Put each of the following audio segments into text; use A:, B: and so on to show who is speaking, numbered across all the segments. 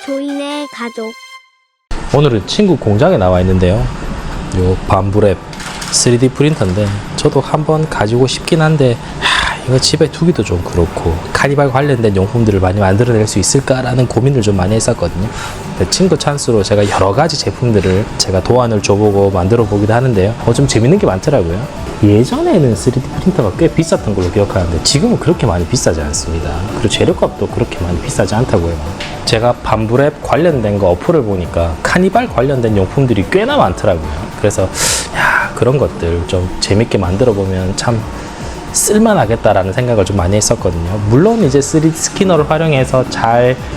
A: 조인의 가족.
B: 오늘은 친구 공장에 나와 있는데요. 요 밤브랩 3D 프린터인데 저도 한번 가지고 싶긴 한데 이거 집에 두기도 좀 그렇고 카니발 관련된 용품들을 많이 만들어낼 수 있을까라는 고민을 좀 많이 했었거든요. 친구 찬스로 제가 여러 가지 제품들을 제가 도안을 줘보고 만들어 보기도 하는데요. 좀 재밌는 게 많더라고요. 예전에는 3D 프린터가 꽤 비쌌던 걸로 기억하는데 지금은 그렇게 많이 비싸지 않습니다. 그리고 재료값도 그렇게 많이 비싸지 않다고요. 제가 밤브랩 관련된 거 어플을 보니까 카니발 관련된 용품들이 꽤나 많더라고요. 그래서 그런 것들 좀 재밌게 만들어 보면 참 쓸만하겠다라는 생각을 좀 많이 했었거든요. 물론 이제 3D 스캐너를 활용해서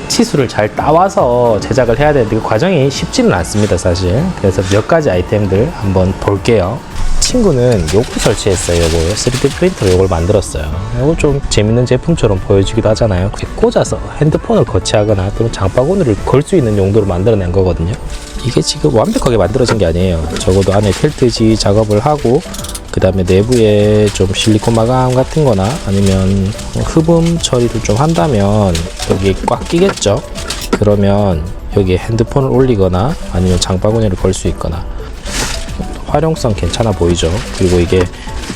B: 치수를 잘 따와서 제작을 해야 되는데 그 과정이 쉽지는 않습니다, 사실. 그래서 몇 가지 아이템들 한번 볼게요. 친구는 요걸 설치했어요. 요거 3D 프린터로 요걸 만들었어요. 요거 좀 재밌는 제품처럼 보여지기도 하잖아요. 꽂아서 핸드폰을 거치하거나 또는 장바구니를 걸 수 있는 용도로 만들어낸 거거든요. 이게 지금 완벽하게 만들어진 게 아니에요. 적어도 안에 펠트지 작업을 하고 그 다음에 내부에 좀 실리콘 마감 같은 거나 아니면 흡음 처리를 좀 한다면 여기에 꽉 끼겠죠. 그러면 여기에 핸드폰을 올리거나 아니면 장바구니를 걸 수 있거나 활용성 괜찮아 보이죠. 그리고 이게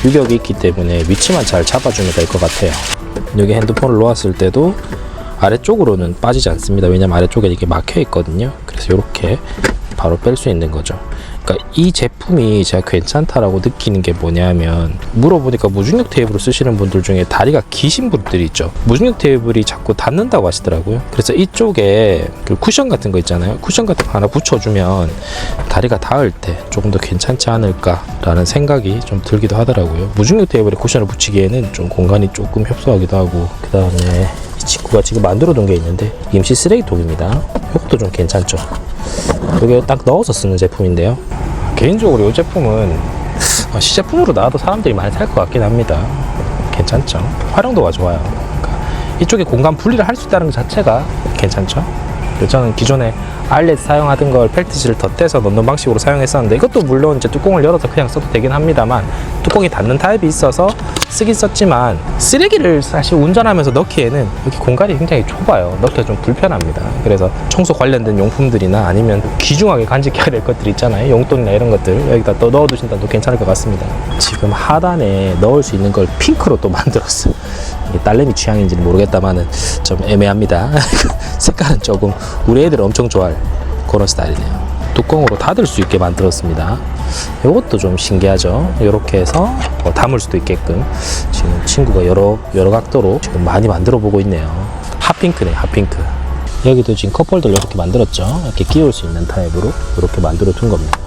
B: 유격이 있기 때문에 위치만 잘 잡아주면 될 것 같아요. 여기 핸드폰을 놓았을 때도 아래쪽으로는 빠지지 않습니다. 왜냐면 아래쪽에 이게 막혀 있거든요. 그래서 이렇게 바로 뺄 수 있는 거죠. 그러니까 이 제품이 제가 괜찮다라고 느끼는 게 뭐냐면 물어보니까 무중력 테이블을 쓰시는 분들 중에 다리가 기신 분들이 있죠. 무중력 테이블이 자꾸 닿는다고 하시더라고요. 그래서 이쪽에 그 쿠션 같은 거 있잖아요. 쿠션 같은 거 하나 붙여주면 다리가 닿을 때 조금 더 괜찮지 않을까라는 생각이 좀 들기도 하더라고요. 무중력 테이블에 쿠션을 붙이기에는 좀 공간이 조금 협소하기도 하고 그 다음에 이 친구가 지금 만들어 둔 게 있는데 임시 쓰레기통입니다. 이것도 좀 괜찮죠. 여기에 딱 넣어서 쓰는 제품인데요. 개인적으로 이 제품은 시제품으로 나와도 사람들이 많이 살 것 같긴 합니다. 괜찮죠. 활용도가 좋아요. 그러니까 이쪽에 공간 분리를 할 수 있다는 것 자체가 괜찮죠. 저는 기존에 아일렛 사용하던 걸 펠트지를 덧대서 넣는 방식으로 사용했었는데 이것도 물론 이제 뚜껑을 열어서 그냥 써도 되긴 합니다만 뚜껑이 닫는 타입이 있어서 쓰긴 썼지만 쓰레기를 사실 운전하면서 넣기에는 여기 공간이 굉장히 좁아요. 넣기가 좀 불편합니다. 그래서 청소 관련된 용품들이나 아니면 귀중하게 간직해야 될 것들 있잖아요. 용돈이나 이런 것들 여기다 또 넣어두신다도 괜찮을 것 같습니다. 지금 하단에 넣을 수 있는 걸 핑크로 또 만들었어요. 이게 딸내미 취향인지는 모르겠다만은 좀 애매합니다. 색깔은 조금 우리 애들 엄청 좋아할 그런 스타일이네요. 뚜껑으로 닫을 수 있게 만들었습니다. 이것도 좀 신기하죠. 이렇게 해서 담을 수도 있게끔 지금 친구가 여러 각도로 지금 많이 만들어 보고 있네요. 핫핑크네, 핫핑크. 여기도 지금 컵홀더를 이렇게 만들었죠. 이렇게 끼울 수 있는 타입으로 이렇게 만들어 둔 겁니다.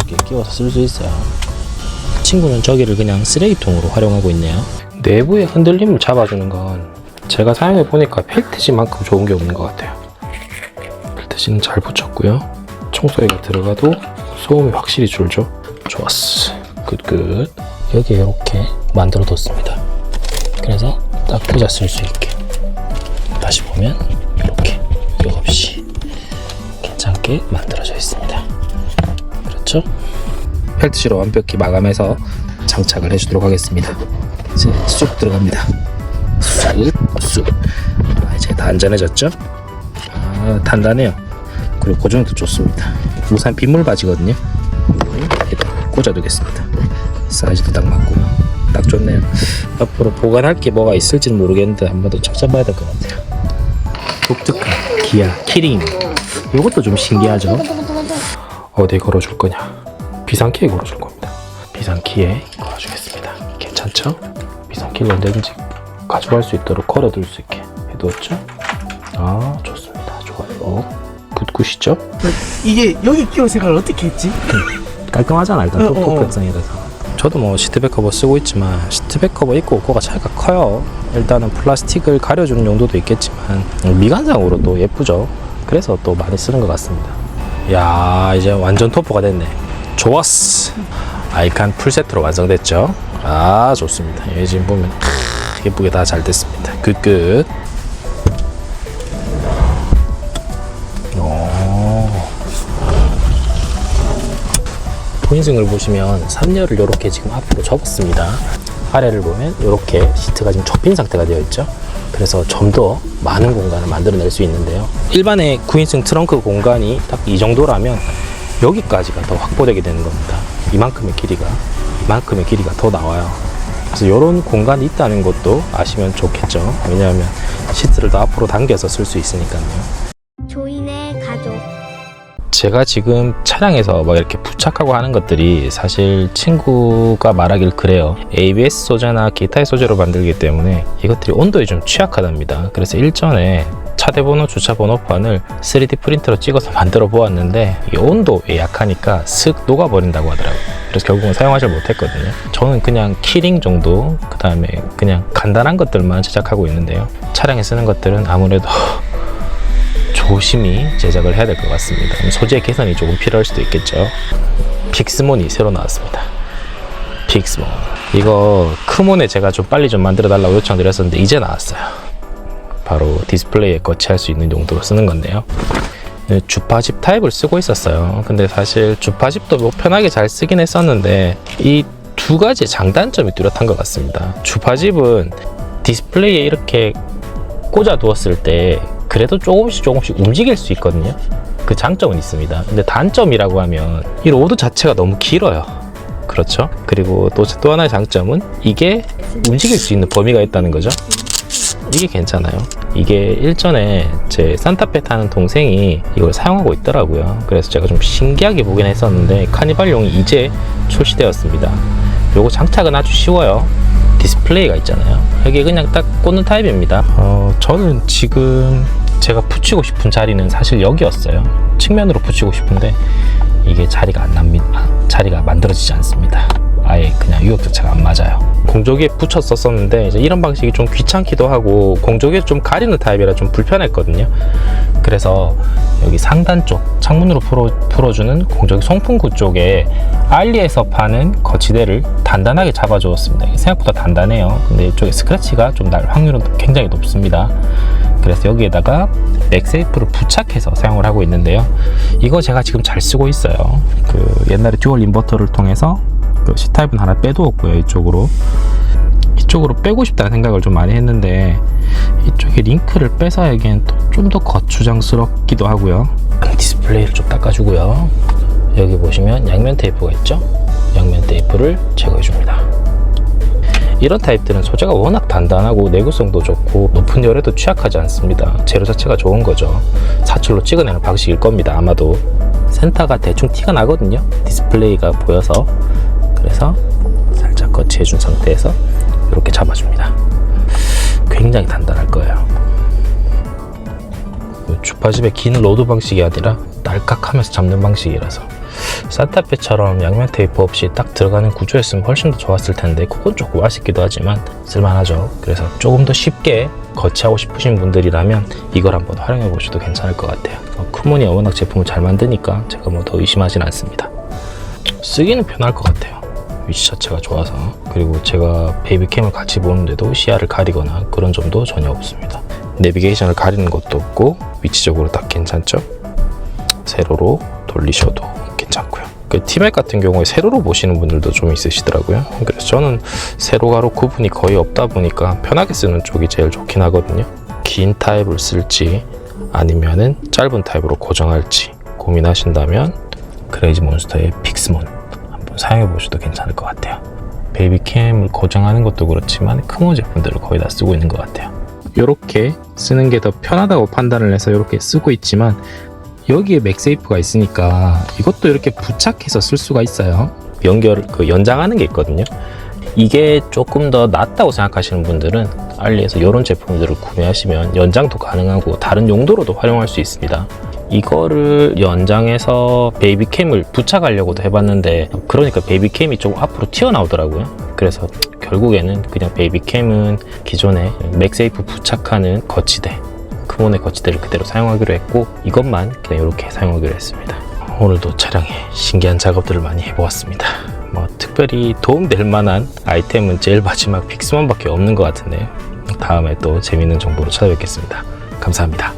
B: 이렇게 끼워서 쓸 수 있어요. 친구는 저기를 그냥 쓰레기통으로 활용하고 있네요. 내부의 흔들림을 잡아주는 건 제가 사용해 보니까 펠트지만큼 좋은 게 없는 것 같아요. 펠트지는 잘 붙였고요. 청소기가 들어가도 소음이 확실히 줄죠. 좋았어. 굿. 여기에 이렇게 만들어 뒀습니다. 그래서 딱 꽂아 쓸 수 있게. 다시 보면 이렇게 योग 없이 괜찮게 만들어져 있습니다. 그렇죠? 펠트지로 완벽히 마감해서 장착을 해주도록 하겠습니다. 이제 쑥 들어갑니다. 쑥. 이제 다 안전해졌죠? 단단해요. 그리고 고정도 좋습니다. 우산 빗물 바지거든요. 여기다 꽂아두겠습니다. 사이즈도 딱 맞고요. 딱 좋네요. 앞으로 보관할 게 뭐가 있을지는 모르겠는데 한 번 더 찾아봐야 될 것 같아요. 독특한 기아 키링. 이것도 좀 신기하죠? 어디에 걸어줄 거냐? 비상키에 걸어줄 겁니다. 비상키에 걸어주겠습니다. 괜찮죠? 비상키를 언제든지 가져갈 수 있도록 걸어둘 수 있게 해두었죠? 좋습니다. 좋아요. 굿굿이죠?
C: 이게 여기 끼울 생각을 어떻게 했지?
B: 깔끔하잖아. 일단 톡톡 백상이라서. 저도 뭐 시트백 커버 쓰고 있지만 시트백 커버 있고 없고가 차이가 커요. 일단은 플라스틱을 가려주는 용도도 있겠지만 미관상으로 또 예쁘죠. 그래서 또 많이 쓰는 것 같습니다. 야, 이제 완전 토프가 됐네. 좋았어. 아이칸 풀세트로 완성됐죠. 좋습니다. 여기 지금 보면 예쁘게 다 잘 됐습니다. 굿. 포인승을 보시면 3열을 이렇게 지금 앞으로 접었습니다. 아래를 보면 이렇게 시트가 지금 접힌 상태가 되어 있죠. 그래서 좀 더 많은 공간을 만들어낼 수 있는데요. 일반의 9인승 트렁크 공간이 딱 이 정도라면 여기까지가 더 확보되게 되는 겁니다. 이만큼의 길이가 더 나와요. 그래서 이런 공간이 있다는 것도 아시면 좋겠죠. 왜냐하면 시트를 더 앞으로 당겨서 쓸 수 있으니까요.
A: 조인의 가족.
B: 제가 지금 차량에서 막 이렇게 부착하고 하는 것들이 사실 친구가 말하길 그래요. ABS 소재나 기타의 소재로 만들기 때문에 이것들이 온도에 좀 취약하답니다. 그래서 일전에 차대번호, 주차번호판을 3D 프린터로 찍어서 만들어 보았는데 이 온도에 약하니까 슥 녹아버린다고 하더라고요. 그래서 결국은 사용하지 못했거든요. 저는 그냥 키링 정도, 그 다음에 그냥 간단한 것들만 제작하고 있는데요. 차량에 쓰는 것들은 아무래도 조심히 제작을 해야 될 것 같습니다. 소재 개선이 조금 필요할 수도 있겠죠. 픽스몬이 새로 나왔습니다. 픽스몬. 이거 크몬에 제가 좀 빨리 좀 만들어 달라고 요청드렸었는데 이제 나왔어요. 바로 디스플레이에 거치할 수 있는 용도로 쓰는 건데요. 주파집 타입을 쓰고 있었어요. 근데 사실 주파집도 뭐 편하게 잘 쓰긴 했었는데 이 두 가지 장단점이 뚜렷한 것 같습니다. 주파집은 디스플레이에 이렇게 꽂아 두었을 때 그래도 조금씩 움직일 수 있거든요. 그 장점은 있습니다. 근데 단점이라고 하면 이 로드 자체가 너무 길어요. 그렇죠? 그리고 또 하나의 장점은 이게 움직일 수 있는 범위가 있다는 거죠. 이게 괜찮아요. 이게 일전에 제 산타페 타는 동생이 이걸 사용하고 있더라고요. 그래서 제가 좀 신기하게 보긴 했었는데 카니발용이 이제 출시되었습니다. 요거 장착은 아주 쉬워요. 디스플레이가 있잖아요. 여기 그냥 딱 꽂는 타입입니다. 저는 지금 제가 붙이고 싶은 자리는 사실 여기였어요. 측면으로 붙이고 싶은데 이게 자리가 안 납니다. 자리가 만들어지지 않습니다. 아예 그냥 유격 자체가 안 맞아요. 공조기에 붙였었는데 이제 이런 방식이 좀 귀찮기도 하고 공조기에 좀 가리는 타입이라 좀 불편했거든요. 그래서 여기 상단 쪽 창문으로 풀어주는 공조기 송풍구 쪽에 알리에서 파는 거치대를 단단하게 잡아주었습니다. 생각보다 단단해요. 근데 이쪽에 스크래치가 좀 날 확률은 굉장히 높습니다. 그래서 여기에다가 맥세이프를 부착해서 사용을 하고 있는데요. 이거 제가 지금 잘 쓰고 있어요. 그 옛날에 듀얼 인버터를 통해서 그 C타입은 하나 빼두었고요. 이쪽으로 빼고 싶다는 생각을 좀 많이 했는데 이쪽에 링크를 빼서 하기엔 좀 더 거추장스럽기도 하고요. 디스플레이를 좀 닦아주고요. 여기 보시면 양면 테이프가 있죠. 양면 테이프를 제거해 줍니다. 이런 타입들은 소재가 워낙 단단하고 내구성도 좋고 높은 열에도 취약하지 않습니다. 재료 자체가 좋은 거죠. 사출로 찍어내는 방식일 겁니다. 아마도 센터가 대충 티가 나거든요. 디스플레이가 보여서. 그래서 살짝 거치해준 상태에서 이렇게 잡아줍니다. 굉장히 단단할 거예요. 주파집의 긴 로드 방식이 아니라 딸깍하면서 잡는 방식이라서 산타페처럼 양면 테이프 없이 딱 들어가는 구조였으면 훨씬 더 좋았을 텐데 그건 조금 아쉽기도 하지만 쓸만하죠. 그래서 조금 더 쉽게 거치하고 싶으신 분들이라면 이걸 한번 활용해 보셔도 괜찮을 것 같아요. 크몬이 워낙 제품을 잘 만드니까 제가 뭐 더 의심하진 않습니다. 쓰기는 편할 것 같아요. 위치 자체가 좋아서. 그리고 제가 베이비캠을 같이 보는데도 시야를 가리거나 그런 점도 전혀 없습니다. 내비게이션을 가리는 것도 없고 위치적으로 딱 괜찮죠? 세로로 돌리셔도 괜찮고요. 그 티맥 같은 경우에 세로로 보시는 분들도 좀 있으시더라고요. 그래서 저는 세로가로 구분이 거의 없다 보니까 편하게 쓰는 쪽이 제일 좋긴 하거든요. 긴 타입을 쓸지 아니면은 짧은 타입으로 고정할지 고민하신다면 크레이지몬스터의 픽스몬 한번 사용해 보셔도 괜찮을 것 같아요. 베이비캠을 고정하는 것도 그렇지만 크몬 제품들을 거의 다 쓰고 있는 것 같아요. 이렇게 쓰는 게 더 편하다고 판단을 해서 이렇게 쓰고 있지만 여기에 맥세이프가 있으니까 이것도 이렇게 부착해서 쓸 수가 있어요. 연장하는 게 있거든요. 이게 조금 더 낫다고 생각하시는 분들은 알리에서 이런 제품들을 구매하시면 연장도 가능하고 다른 용도로도 활용할 수 있습니다. 이거를 연장해서 베이비캠을 부착하려고도 해봤는데 그러니까 베이비캠이 조금 앞으로 튀어나오더라고요. 그래서 결국에는 그냥 베이비캠은 기존에 맥세이프 부착하는 거치대, 크몬의 거치대를 그대로 사용하기로 했고 이것만 그냥 이렇게 사용하기로 했습니다. 오늘도 차량에 신기한 작업들을 많이 해보았습니다. 뭐 특별히 도움될 만한 아이템은 제일 마지막 픽스몬밖에 없는 것 같은데요. 다음에 또 재미있는 정보로 찾아뵙겠습니다. 감사합니다.